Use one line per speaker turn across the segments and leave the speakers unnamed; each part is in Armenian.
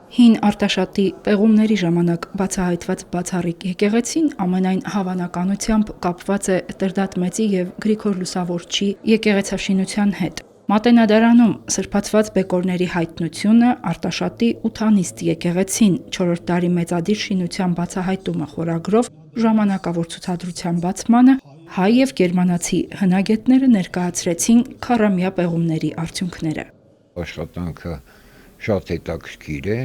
Հին Արտաշատի պեղումների ժամանակ բացահայտված բացառիկ եկեղեցին ամենայն հավանականությամբ կապված է Տրդատ Մեծի և Գրիգոր Լուսավորչի եկեղեցաշինության հետ։ Մատենադարանում սրբացված բեկորների հայտնությունը, Արտաշատի ութանիստ եկեղեցին 4-րդ դարի մեծադիր շինության բացահայտումը խորագրով, ժամանակավոր ցուցադրության բացմանը հայ և գերմանացի հնագետները ներկայացրեցին քառամյա պեղումների արդյունքները։
Աշխատանքը շատ հետաքրքիր է,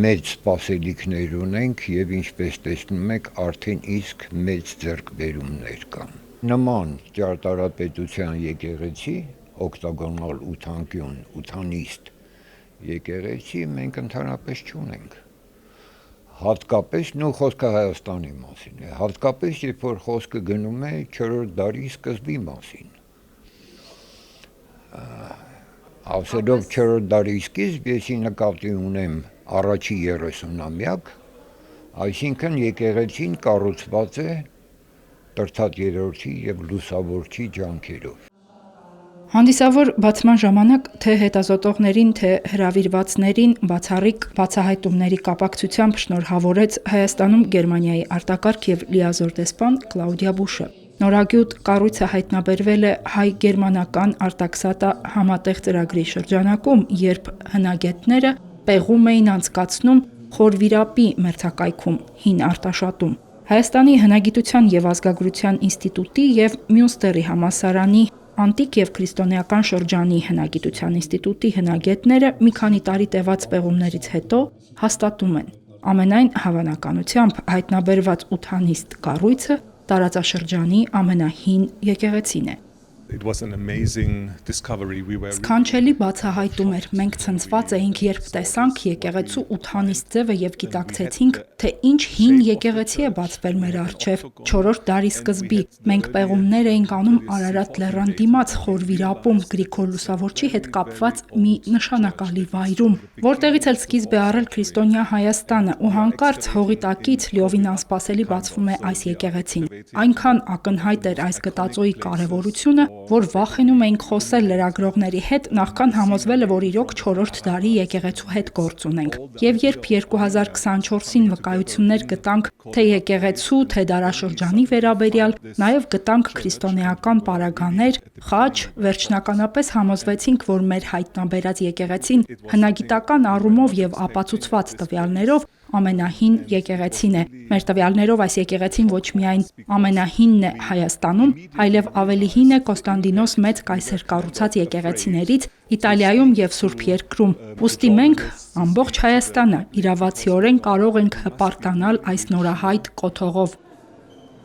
մեծ սպասելիքներ ունենք և ինչպես տեսնում եք արդեն իսկ մեծ ձեռքբերումներ կան։ Նման ճարտարապետության եկեղեցի, օկտագոնալ ութանկյուն, ութանիստ եկեղեցի մենք ընդհանրապես չունենք։ Հատկապես խոսքը Հայաստանի մասին է, հատկապես երբ որ խոսքը գնում է 4-րդ դարի սկզբի մասին։ Ասելով 4-րդ դարի սկիզբ, ես նկատի ունեմ առաջի 30-ամյակ, այսինքն եկեղեցին կառուցված է Տրդատ III և Լուսավորչի ջանքերով։
Հանդիսավոր բացման ժամանակ թե հետազոտողներին, թե հրավիրվածներին բացառիկ բացահայտումների կապակցությամբ շնորհավորեց Հայաստանում Գերմանիայի արտակարգ և լիազոր դեսպան Կլաուդիա Բուշը։ Նորագյուտ կառույցը հայտնաբերվել է հայ-գերմանական արտաքսատա համատեղ ծրագրի շրջանակում, երբ հնագետները պեղում էին անցկացնում Խորվիրապի մերձակայքում՝ Հին Արտաշատում։ Հայաստանի հնագիտության և ազգագրության ինստիտուտի և Մյունստերի համալսարանի Անտիկ և քրիստոնեական շրջանի հնագիտության ինստիտուտի հնագետները մի քանի տարի տևած պեղումներից հետո հաստատում են. ամենայն հավանականությամբ հայտնաբերված ութանիստ կառույցը տարածաշրջանի ամենահին եկեղեցին է։ Սքանչելի բացահայտում էր, մենք ցնցված էինք, երբ տեսանք եկեղեցու ութանիստ ձևը և գիտակցեցինք, թե ինչ հին եկեղեցի է բացվել մեր առջև 4-րդ դարի սկզբի։ Մենք պեղումներ էինք անում Արարատ լեռան դիմաց Խորվիրապում Գրիգոր Լուսավորչի հետ կապված մի նշանակալի վայրում, որտեղից էլ սկիզբ է առել քրիստոնյա Հայաստանը, ու հանկարծ հողի տակից լիովին անսպասելի բացվում է այս եկեղեցին։ Այնքան ակնհայտ էր այս գտածոյի կարևորությունը, որ վախենում էինք խոսել լրագրողների հետ, նախքան համոզվելը, որ իրոք 4-րդ դարի եկեղեցու հետ գործ ունենք։ Եվ երբ 2024-ին վկայություններ գտանք թե եկեղեցու, թե դարաշրջանի վերաբերյալ, նաև գտանք քրիստոնեական պարագաներ, խաչ, վերջնականապես համոզվեցինք, որ մեր հայտնաբերած եկեղեցին հնագիտական առումով և ապացուցված տվյալներով ամենահին եկեղեցին է։ Մեր տվյալներով այս եկեղեցին ոչ միայն ամենահինն է Հայաստանում, այլև ավելի հին է Կոստանդինոս Մեծ կայսեր կառուցած եկեղեցիներից Իտալիայում և Սուրբ Երկրում։ Ուստի մենք, ամբողջ Հայաստանը, իրավացիորեն կարող ենք հպարտանալ այս նորահայտ կոթողով։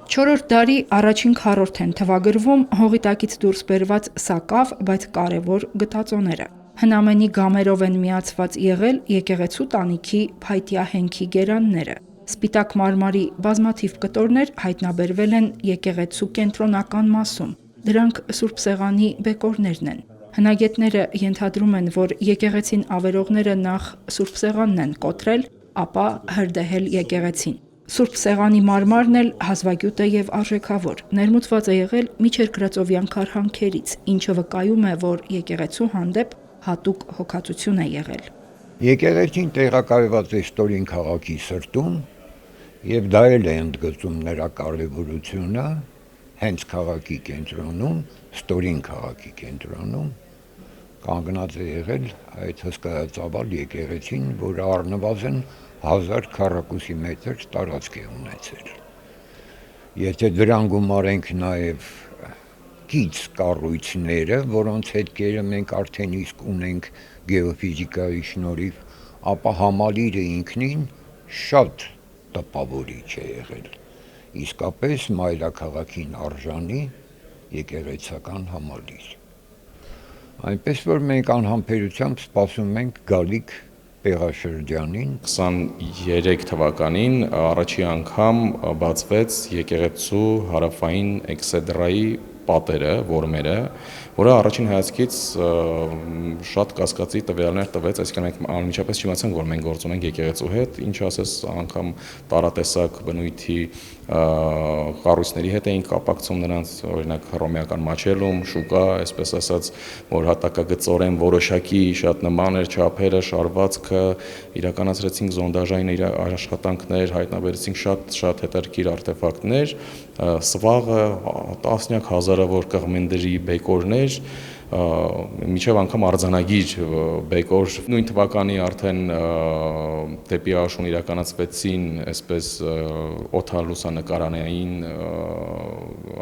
4-րդ դարի առաջին քառորդ են թվագրվում հողի տակից դուրս բերված սակավ, բայց կարևոր գտածոները։ Հնամենի գամերով են միացված եղել եկեղեցու տանիքի փայտյա հենքի գերանները։ Սպիտակ մարմարի բազմաթիվ կտորներ հայտնաբերվել են եկեղեցու կենտրոնական մասում։ Դրանք Սուրբ Սեղանի բեկորներն են։ Հնագետները ենթադրում են, որ եկեղեցին ավերողները նախ Սուրբ Սեղանն են կոտրել, ապա հրդեհել եկեղեցին։ Սուրբ Սեղանի մարմարն էլ հազվագյուտ է և արժեքավոր, ներմուծված է եղել միջերկրածովյան քարհանքերից, ինչը վկայում է, որ եկեղեցու հանդեպ հատուկ հոգածություն է եղել։
Եկեղեցին տեղակայված է Ստորին քաղաքի սրտում և դա էլ է ընդգծում նրա կարևորությունը հենց քաղաքի կենտրոնում, Ստորին քաղաքի կենտրոնում կանգնած է եղել այդ հսկայածավալ եկեղեցին, որը առնվազն 1000 քառակուսի մետր տարածք է ունեցել։ Եթե դրան գումարենք նաև կից կառույցները, որոնց հետքերը մենք արդեն իսկ ունենք գեոֆիզիկայի շնորհիվ, ապա համալիրը ինքնին շատ տպավորիչ է եղել։ Իսկապես մայրաքաղաքին արժանի եկեղեցական համալիր։ Այնպես որ մենք անհամբերությամբ սպասում ենք գալիք պեղաշրջանին։
23 թվականին առաջի անգամ բացվեց եկեղեցու հարավային էքսեդրայի պատերը, որմերը, որը առաջին հայացքից շատ կասկածի տվյալներ տվեց, այսինքն մենք անմիջապես չիմացանք, որ մենք գործ ունենք եկեղեցու հետ, ինչ ասես անգամ տարատեսակ բնույթի կառույցների հետ էին կապակցում նրանց, օրինակ հռոմեական մաչելում, շուկա, այսպես ասած, որ հատակագծորեն որոշակի շատ նման էր չափերը, շարվածքը, իրականացրեցինք զոնդաժային աշխատանքներ, հայտնաբերեցինք շատ հետաքրքիր արտեֆակտներ, սվաղը, տասնյակ հազարավոր կղմինդրի բեկորներ, միջև անգամ արձանագիր բեկոր նույն թվականի արդեն դեպի աշուն իրականացվեցին այսպես օդալուսանկարանային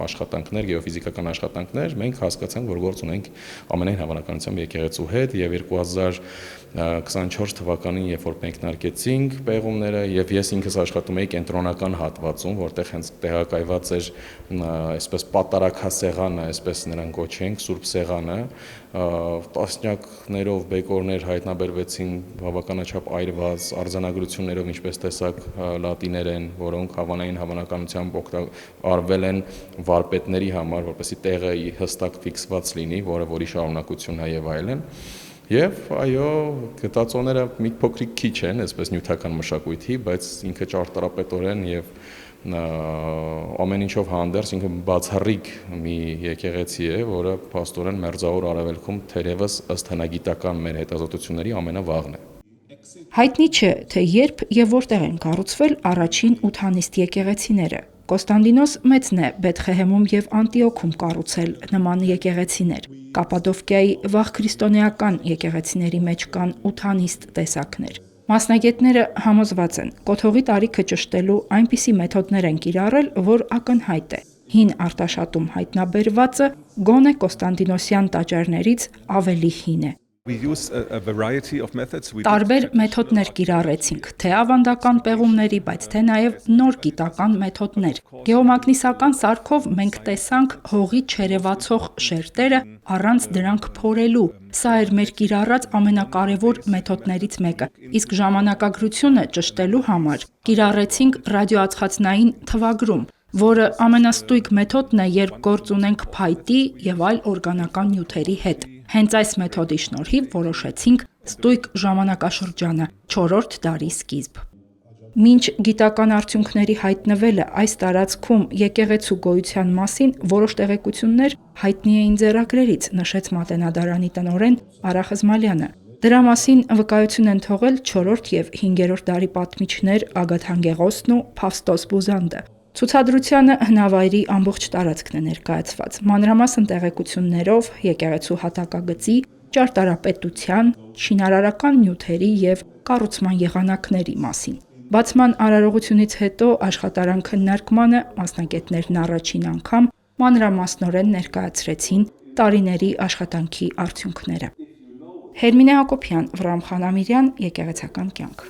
աշխատանքներ, գեոֆիզիկական աշխատանքներ, մենք հասկացանք, որ գործ ունենք ամենայն հավանականությամբ եկեղեցու հետ եւ 2024 թվականին, երբ որ մեկնարկեցինք պեղումները եւ ես ինքս աշխատում էի կենտրոնական հատվածում, որտեղ հենց տեղակայված էր այսպես պատարակասեղանը, այսպես նրան կոչենք, Սուրբ սեղանը, տասնյակներով բեկորներ հայտնաբերվեցին բավականաչափ այրված արձանագրություններով, ինչպես տեսակ լատիներեն, որոնք հավանային հավանականությամբ արվել են վարպետների համար, որպեսզի տեղը հստակ ֆիքսված լինի, որի շարունակությունն է եւ այլն։ Եվ այո, գտածոները մի փոքրիկ քիչ են, այսպես նյութական մշակույթի, բայց ինքը ճարտարապետորեն եւ ամեն ինչով հանդերձ ինքը բացառիկ մի եկեղեցի է, որը փաստորեն Մերձավոր Արևելքում թերևս ըստ հնագիտական մեր հետազոտությունների ամենավաղն է։
Հայտնի չէ, թե երբ եւ որտեղ են կառուցվել առաջին ութանիստ եկեղեցիները։ Կոստանդինոս Մեծն է Բեթխեհեմում եւ Անտիոքում կառուցել նման եկեղեցիներ։ Կապադովկիայի վաղ քրիստոնեական եկեղեցիների մեջ կան ութանիստ տեսակներ։ Մասնագետները համոզված են, կոթողի տարիքը ճշտելու այնպիսի մեթոդներ են կիրառել, որ ակնհայտ է։ Հին արտաշատում հայտնաբերվածը գոնե Կոստանդինոսյան տաճարներից ավելի հին է։ Տարբեր մեթոդներ կիրառեցինք, թե ավանդական պեղումների, բայց թե նաև նոր գիտական մեթոդներ։ Գեոմագնիսական սարքով մենք տեսանք հողի չերևացող շերտերը առանց դրանք փորելու։ Սա էր մեր կիրառած ամենակարևոր մեթոդներից մեկը։ Իսկ ժամանակագրությունը ճշտելու համար կիրառեցինք ռադիոածխածնային թվագրում, որը ամենաստույգ մեթոդն է, երբ գործ ունենք փայտի եւ այլ օրգանական նյութերի հետ։ Հենց այս մեթոդի շնորհիվ որոշեցինք ստույգ ժամանակաշրջանը՝ 4-րդ դարի սկիզբ։ Մինչ գիտական արդյունքների հայտնվելը այս տարածքում եկեղեցու գոյության մասին որոշ տեղեկություններ հայտնի էին ձեռագրերից, նշեց Մատենադարանի տնօրեն Արա Խզմալյանը։ Դրա մասին վկայություն են թողել 4-րդ եւ 5-րդ դարի պատմիչներ Ագաթան Գեղոսն ու Փավստոս Բուզանդը։ Ցուցադրությանը հնավայրի ամբողջ տարածքն է ներկայացված, մանրամասն տեղեկություններով եկեղեցու հատակագծի, ճարտարապետության, շինարարական նյութերի եւ կառուցման եղանակների մասին։ Բացման արարողությունից հետո աշխատարան քննարկմանը մասնագետներն առաջին անգամ մանրամասնորեն ներկայացրեցին տարիների աշխատանքի արդյունքները։ Հերմինե Հակոբյան, Վրամ Խանամիրյան, Եկեղեցական կյանք։